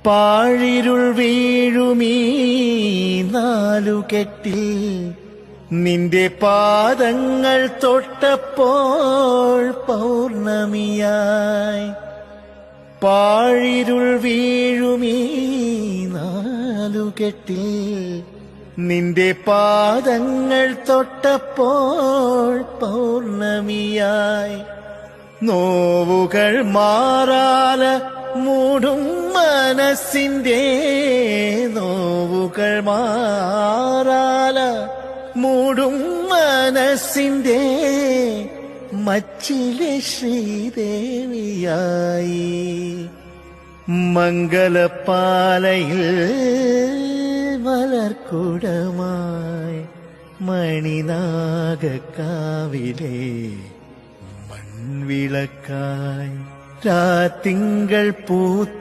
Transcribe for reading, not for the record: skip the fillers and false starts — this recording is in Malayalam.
പാഴിരുൾ വീഴുമീ നാലുകെട്ടിൽ നിന്റെ പാദങ്ങൾ തൊട്ടപ്പോൾ പൗർണമിയായി. പാഴിരുൾ വീഴുമീ നാലുകെട്ടിൽ നിന്റെ പാദങ്ങൾ തൊട്ടപ്പോൾ പൗർണമിയായി. നോവുകൾ മാറാല മൂടും മനസ്സിന്റെ, നോവുകൾ മാറാല മൂടും മനസ്സിന്റെ മച്ചിലെ ശ്രീദേവിയായി. മംഗലപ്പാലയിൽ മലർക്കുടമായി മണിനാഗക്കാവിലെ മൺവിളക്കായി രാത്തിങ്കൾ പൂത്ത